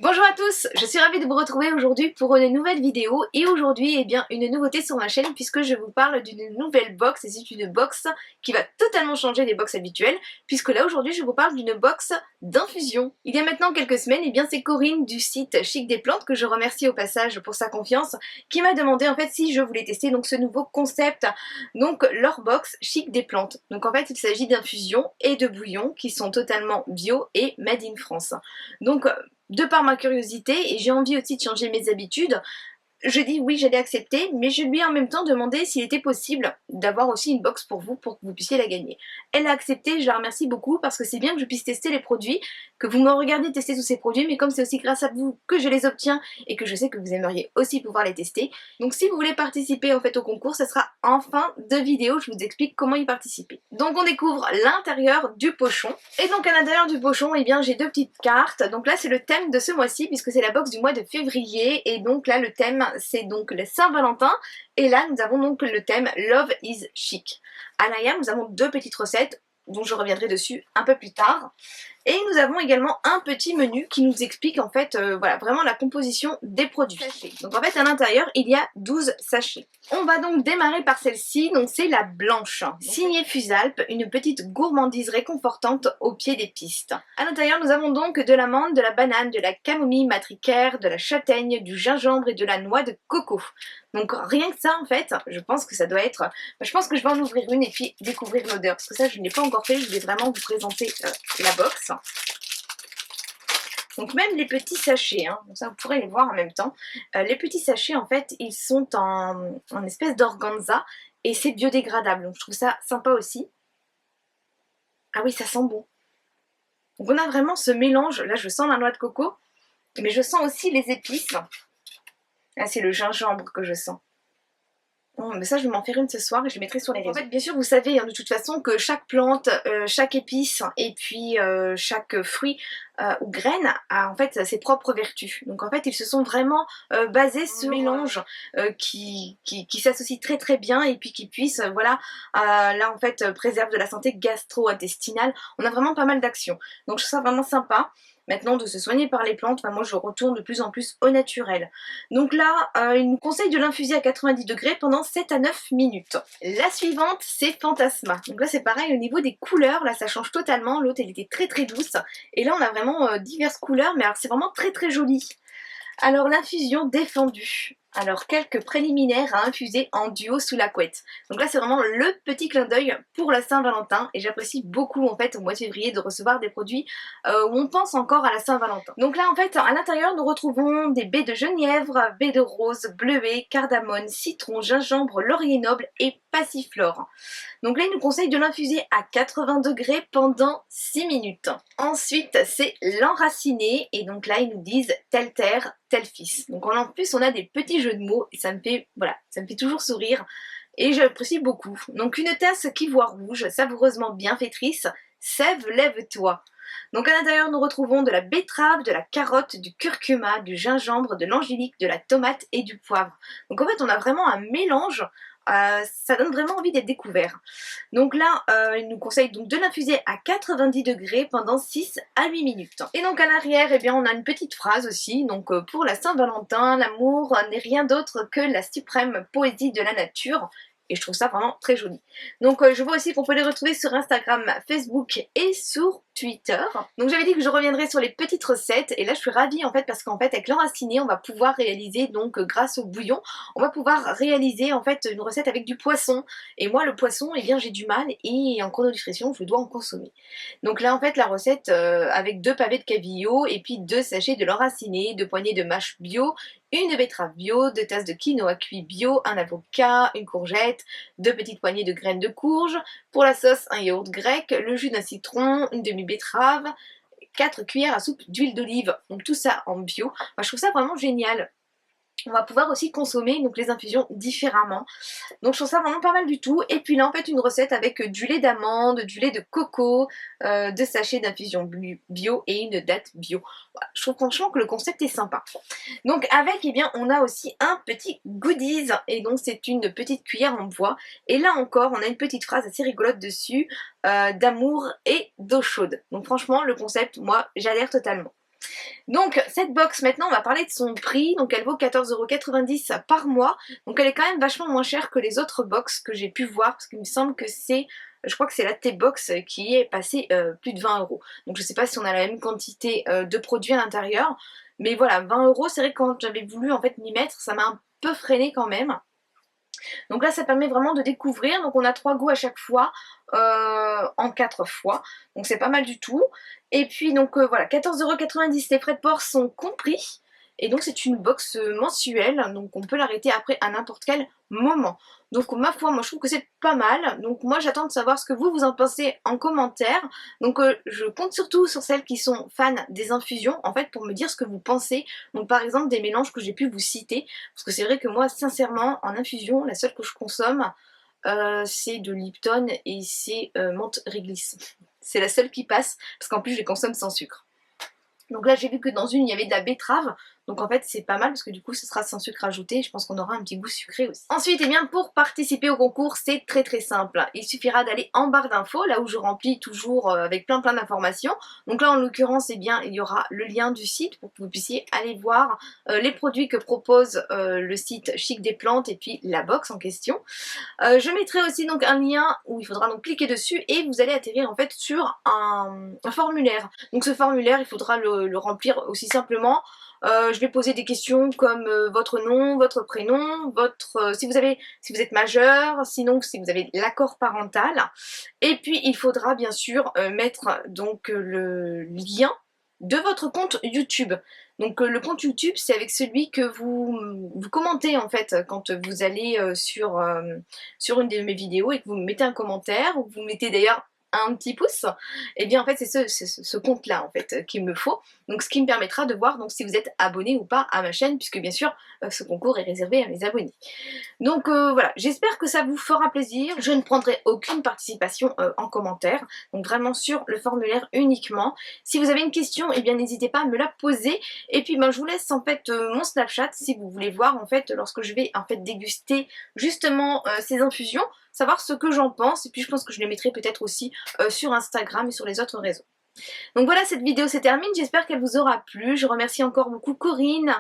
Bonjour à tous, je suis ravie de vous retrouver aujourd'hui pour une nouvelle vidéo et aujourd'hui une nouveauté sur ma chaîne puisque je vous parle d'une nouvelle box et c'est une box qui va totalement changer des box habituelles puisque là aujourd'hui je vous parle d'une box d'infusion. Il y a maintenant quelques semaines c'est Corinne du site Chic des Plantes que je remercie au passage pour sa confiance qui m'a demandé en fait si je voulais tester donc ce nouveau concept, donc leur box Chic des Plantes. Donc en fait il s'agit d'infusions et de bouillons qui sont totalement bio et made in France. Donc de par ma curiosité et j'ai envie aussi de changer mes habitudes, je dis oui, j'allais accepter, mais je lui ai en même temps demandé s'il était possible d'avoir aussi une box pour que vous puissiez la gagner. Elle a accepté, je la remercie beaucoup parce que c'est bien que je puisse tester les produits, que vous me regardez tester tous ces produits, mais comme c'est aussi grâce à vous que je les obtiens et que je sais que vous aimeriez aussi pouvoir les tester. Donc si vous voulez participer en fait au concours, ça sera en fin de vidéo, je vous explique comment y participer. Donc on découvre l'intérieur du pochon. Et donc à l'intérieur du pochon, j'ai deux petites cartes. Donc là c'est le thème de ce mois-ci puisque c'est la box du mois de février et donc là le thème c'est donc le Saint-Valentin et là nous avons donc le thème Love is Chic. À l'arrière nous avons deux petites recettes dont je reviendrai dessus un peu plus tard. Et nous avons également un petit menu qui nous explique en fait voilà, vraiment la composition des produits. Donc en fait à l'intérieur il y a 12 sachets. On va donc démarrer par celle-ci, donc c'est la blanche. Signée Fusalp, une petite gourmandise réconfortante au pied des pistes. À l'intérieur nous avons donc de l'amande, de la banane, de la camomille matricaire, de la châtaigne, du gingembre et de la noix de coco. Donc rien que ça en fait, je pense que ça doit être... Je pense que je vais en ouvrir une et puis découvrir l'odeur. Parce que ça je ne l'ai pas encore fait, je vais vraiment vous présenter la box. Donc même les petits sachets, donc ça vous pourrez les voir en même temps. Les petits sachets en fait ils sont en espèce d'organza et c'est biodégradable. Donc je trouve ça sympa aussi. Ah oui ça sent bon. Donc on a vraiment ce mélange, là je sens la noix de coco, mais je sens aussi les épices. Là c'est le gingembre que je sens. Oh, mais ça je vais m'en faire une ce soir et je les mettrai sur les réseaux. En fait bien sûr vous savez de toute façon que chaque plante, chaque épice et puis chaque fruit ou graine a en fait ses propres vertus. Donc en fait ils se sont vraiment basés sur ce mélange qui s'associe très très bien et puis qui puisse voilà là en fait préserve de la santé gastro-intestinale. On a vraiment pas mal d'actions. Donc je trouve ça vraiment sympa. Maintenant de se soigner par les plantes, moi je retourne de plus en plus au naturel. Donc là, il nous conseille de l'infuser à 90 degrés pendant 7 à 9 minutes. La suivante, c'est Fantasma. Donc là c'est pareil au niveau des couleurs, là ça change totalement. L'autre elle était très très douce. Et là on a vraiment diverses couleurs, mais alors c'est vraiment très très joli. Alors l'infusion défendue. Alors quelques préliminaires à infuser en duo sous la couette. Donc là c'est vraiment le petit clin d'œil pour la Saint-Valentin et j'apprécie beaucoup en fait au mois de février de recevoir des produits où on pense encore à la Saint-Valentin. Donc là en fait à l'intérieur nous retrouvons des baies de genièvre, baies de rose, bleuet, cardamone, citron, gingembre, laurier noble et passiflore. Donc là il nous conseille de l'infuser à 80 degrés pendant 6 minutes. Ensuite c'est l'enraciner et donc là ils nous disent telle terre, tel fils. Donc en plus on a des petits jeux de mots et ça me fait voilà, ça me fait toujours sourire et j'apprécie beaucoup. Donc une tasse qui voit rouge, savoureusement bienfaitrice, sève lève-toi. Donc à l'intérieur nous retrouvons de la betterave, de la carotte, du curcuma, du gingembre, de l'angélique, de la tomate et du poivre. Donc en fait on a vraiment un mélange. Ça donne vraiment envie d'être découvert. Donc là, il nous conseille donc de l'infuser à 90 degrés pendant 6 à 8 minutes. Et donc à l'arrière, on a une petite phrase aussi. Donc pour la Saint-Valentin, l'amour n'est rien d'autre que la suprême poésie de la nature. Et je trouve ça vraiment très joli. Donc je vois aussi qu'on peut les retrouver sur Instagram, Facebook et sur Twitter. Donc j'avais dit que je reviendrais sur les petites recettes et là je suis ravie en fait parce qu'en fait avec l'enraciné on va pouvoir réaliser donc grâce au bouillon on va pouvoir réaliser en fait une recette avec du poisson et moi le poisson j'ai du mal et en chrononutrition je dois en consommer. Donc là en fait la recette avec 2 pavés de cabillaud et puis 2 sachets de l'enraciné, 2 poignées de mâche bio, une betterave bio, 2 tasses de quinoa cuit bio, un avocat, une courgette, 2 petites poignées de graines de courge, pour la sauce un yaourt grec, le jus d'un citron, une demi-betterave, 4 cuillères à soupe d'huile d'olive, donc tout ça en bio. Moi, je trouve ça vraiment génial. On va pouvoir aussi consommer donc les infusions différemment. Donc je trouve ça vraiment pas mal du tout. Et puis là en fait une recette avec du lait d'amande, du lait de coco, 2 sachets d'infusion bio et une date bio. Voilà, je trouve franchement que le concept est sympa. Donc avec on a aussi un petit goodies et donc c'est une petite cuillère en bois. Et là encore on a une petite phrase assez rigolote dessus d'amour et d'eau chaude. Donc franchement le concept moi j'adhère totalement. Donc cette box maintenant on va parler de son prix, donc elle vaut 14,90 € par mois, donc elle est quand même vachement moins chère que les autres box que j'ai pu voir parce qu'il me semble que c'est, je crois que c'est la T-Box qui est passée plus de 20 €. Donc je sais pas si on a la même quantité de produits à l'intérieur, mais voilà 20 € c'est vrai que quand j'avais voulu en fait m'y mettre ça m'a un peu freiné quand même. Donc là ça permet vraiment de découvrir, donc on a 3 goûts à chaque fois, en 4 fois, donc c'est pas mal du tout. Et puis donc voilà, 14,90 €, les frais de port sont compris, et donc c'est une box mensuelle, donc on peut l'arrêter après à n'importe quel moment. Donc ma foi, moi je trouve que c'est pas mal, donc moi j'attends de savoir ce que vous en pensez en commentaire. Donc je compte surtout sur celles qui sont fans des infusions, en fait pour me dire ce que vous pensez, donc par exemple des mélanges que j'ai pu vous citer, parce que c'est vrai que moi sincèrement en infusion, la seule que je consomme c'est de Lipton et c'est menthe réglisse. C'est la seule qui passe, parce qu'en plus je les consomme sans sucre. Donc là j'ai vu que dans une il y avait de la betterave, donc en fait c'est pas mal parce que du coup ce sera sans sucre ajouté et je pense qu'on aura un petit goût sucré aussi. Ensuite, eh bien, pour participer au concours c'est très très simple, il suffira d'aller en barre d'infos, là où je remplis toujours avec plein d'informations. Donc là en l'occurrence, eh bien, il y aura le lien du site pour que vous puissiez aller voir les produits que propose le site Chic des Plantes et puis la box en question. Je mettrai aussi donc un lien où il faudra donc cliquer dessus et vous allez atterrir en fait sur un formulaire. Donc ce formulaire il faudra le remplir aussi simplement. Je vais poser des questions comme votre nom, votre prénom, si vous êtes majeur, sinon si vous avez l'accord parental. Et puis il faudra bien sûr mettre donc le lien de votre compte YouTube. Donc le compte YouTube c'est avec celui que vous commentez en fait quand vous allez sur une de mes vidéos et que vous mettez un commentaire ou que vous mettez d'ailleurs un petit pouce, et bien en fait c'est ce compte là en fait qu'il me faut, donc ce qui me permettra de voir donc si vous êtes abonné ou pas à ma chaîne, puisque bien sûr ce concours est réservé à mes abonnés. Donc voilà, j'espère que ça vous fera plaisir. Je ne prendrai aucune participation en commentaire, donc vraiment sur le formulaire uniquement. Si vous avez une question, eh bien n'hésitez pas à me la poser. Et puis ben, je vous laisse en fait mon Snapchat si vous voulez voir en fait lorsque je vais en fait déguster justement ces infusions, savoir ce que j'en pense. Et puis je pense que je les mettrai peut-être aussi sur Instagram et sur les autres réseaux. Donc voilà, cette vidéo se termine, j'espère qu'elle vous aura plu. Je remercie encore beaucoup Corinne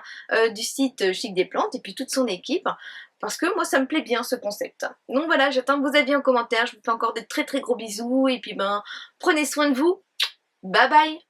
du site Chic des Plantes et puis toute son équipe, parce que moi ça me plaît bien ce concept. Donc voilà, j'attends vos avis en commentaire, je vous fais encore de très très gros bisous et puis ben prenez soin de vous, bye bye.